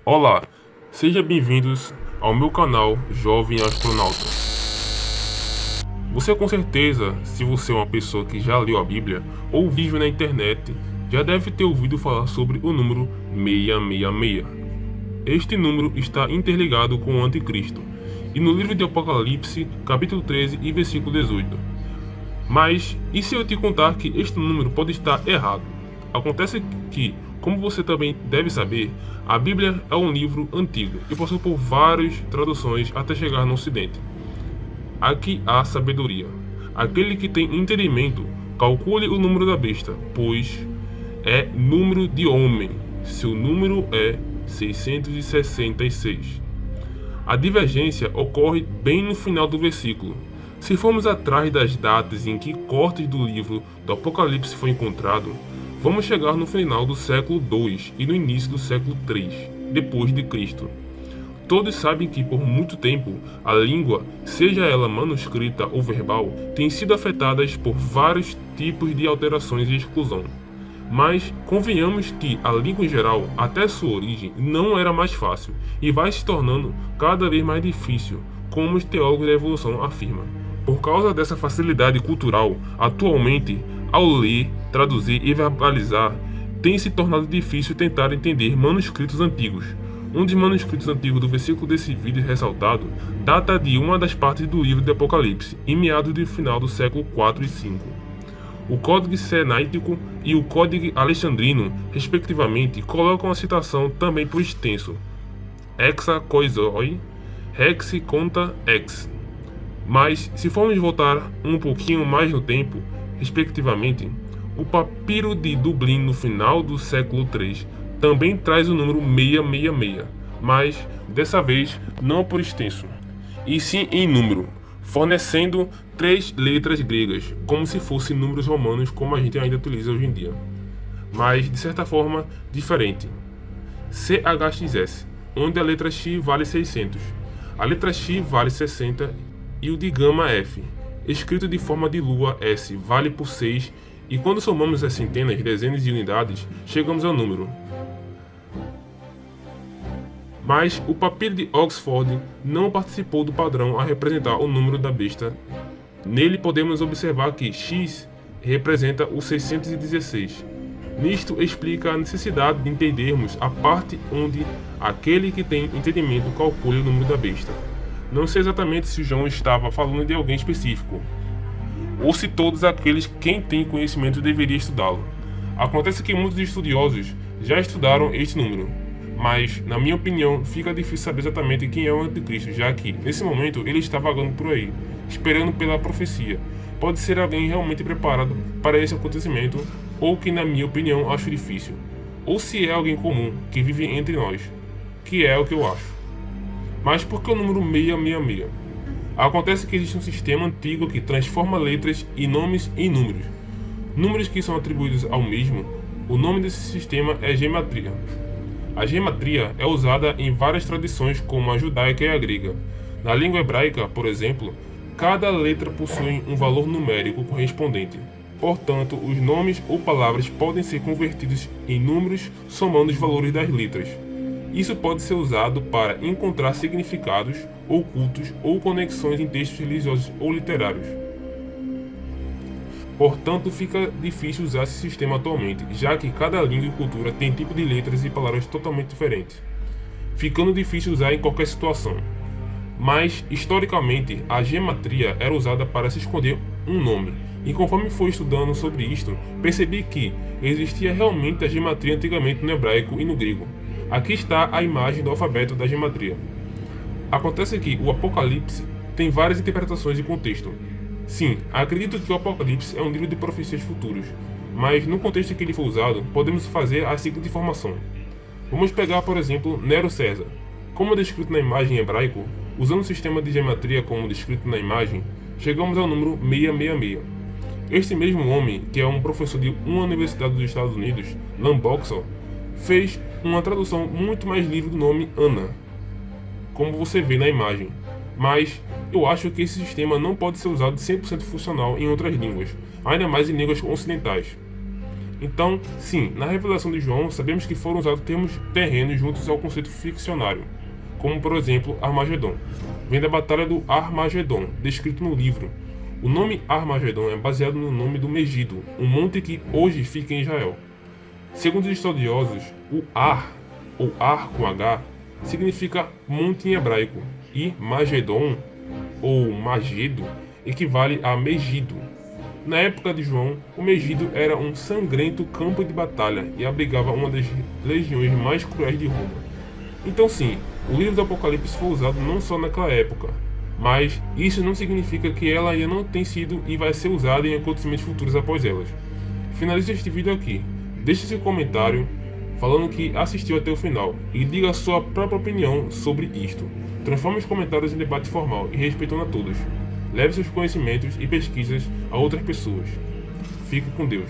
Olá, sejam bem-vindos ao meu canal Jovem Astronauta. Você com certeza, se você é uma pessoa que já leu a Bíblia ou vive na internet, já deve ter ouvido falar sobre o número 666. Este número está interligado com o Anticristo, e no livro de Apocalipse, capítulo 13 e versículo 18. Mas, e se eu te contar que este número pode estar errado? Acontece que, como você também deve saber, a Bíblia é um livro antigo e passou por várias traduções até chegar no Ocidente. Aqui há sabedoria. Aquele que tem entendimento, calcule o número da besta, pois é número de homem. Seu número é 666. A divergência ocorre bem no final do versículo. Se formos atrás das datas em que cortes do livro do Apocalipse foi encontrado, vamos chegar no final do século II e no início do século III, depois de Cristo. Todos sabem que por muito tempo a língua, seja ela manuscrita ou verbal, tem sido afetada por vários tipos de alterações e exclusão. Mas convenhamos que a língua em geral, até sua origem, não era mais fácil e vai se tornando cada vez mais difícil, como os teólogos da evolução afirmam. Por causa dessa facilidade cultural, atualmente, ao ler, traduzir e verbalizar, tem se tornado difícil tentar entender manuscritos antigos. Um dos manuscritos antigos do versículo desse vídeo ressaltado data de uma das partes do livro de Apocalipse, em meados do final do século IV e V. O Código Sinaítico e o Código Alexandrino, respectivamente, colocam a citação também por extenso: Exa Koizoi, Rex Conta Ex. Mas, se formos voltar um pouquinho mais no tempo, respectivamente, o Papiro de Dublin no final do século III também traz o número 666, mas, dessa vez, não por extenso, e sim em número, fornecendo 3 letras gregas, como se fossem números romanos como a gente ainda utiliza hoje em dia, mas, de certa forma, diferente. CHXS, onde a letra X vale 600, a letra X vale 60 e o de gama F, escrito de forma de lua S, vale por 6, e quando somamos as centenas, dezenas de unidades, chegamos ao número. Mas o papiro de Oxford não participou do padrão a representar o número da besta. Nele podemos observar que X representa o 616. Nisto explica a necessidade de entendermos a parte onde aquele que tem entendimento calcula o número da besta. Não sei exatamente se João estava falando de alguém específico, ou se todos aqueles quem tem conhecimento deveria estudá-lo. Acontece que muitos estudiosos já estudaram este número, mas, na minha opinião, fica difícil saber exatamente quem é o anticristo, já que, nesse momento, ele está vagando por aí, esperando pela profecia. Pode ser alguém realmente preparado para esse acontecimento, ou que, na minha opinião, acho difícil. Ou se é alguém comum, que vive entre nós, que é o que eu acho. Mas por que o número 666? Acontece que existe um sistema antigo que transforma letras e nomes em números. Números que são atribuídos ao mesmo, o nome desse sistema é gematria. A gematria é usada em várias tradições como a judaica e a grega. Na língua hebraica, por exemplo, cada letra possui um valor numérico correspondente. Portanto, os nomes ou palavras podem ser convertidos em números somando os valores das letras. Isso pode ser usado para encontrar significados ocultos ou conexões em textos religiosos ou literários. Portanto, fica difícil usar esse sistema atualmente, já que cada língua e cultura tem tipo de letras e palavras totalmente diferentes, ficando difícil usar em qualquer situação. Mas, historicamente, a gematria era usada para se esconder um nome, e conforme fui estudando sobre isto, percebi que existia realmente a gematria antigamente no hebraico e no grego. Aqui está a imagem do alfabeto da gematria. Acontece que o Apocalipse tem várias interpretações e contexto. Sim, acredito que o Apocalipse é um livro de profecias futuras, mas no contexto que ele foi usado, podemos fazer a seguinte informação. Vamos pegar, por exemplo, Nero César. Como descrito na imagem em hebraico, usando o sistema de gematria como descrito na imagem, chegamos ao número 666. Este mesmo homem, que é um professor de uma universidade dos Estados Unidos, Lam Boxall, fez uma tradução muito mais livre do nome Ana, como você vê na imagem. Mas eu acho que esse sistema não pode ser usado 100% funcional em outras línguas, ainda mais em línguas ocidentais. Então, sim, na revelação de João, sabemos que foram usados termos terrenos juntos ao conceito ficcionário, como por exemplo Armagedon. Vem da Batalha do Armagedon, descrito no livro. O nome Armagedon é baseado no nome do Megido, um monte que hoje fica em Israel. Segundo os estudiosos, o Ar, ou Ar com H, significa monte em hebraico, e Magedon, ou Magedo, equivale a Megido. Na época de João, o Megido era um sangrento campo de batalha e abrigava uma das legiões mais cruéis de Roma. Então sim, o livro do Apocalipse foi usado não só naquela época, mas isso não significa que ela ainda não tem sido e vai ser usada em acontecimentos futuros após elas. Finalizo este vídeo aqui. Deixe seu comentário falando que assistiu até o final e diga a sua própria opinião sobre isto. Transforme os comentários em debate formal e respeitando a todos. Leve seus conhecimentos e pesquisas a outras pessoas. Fique com Deus.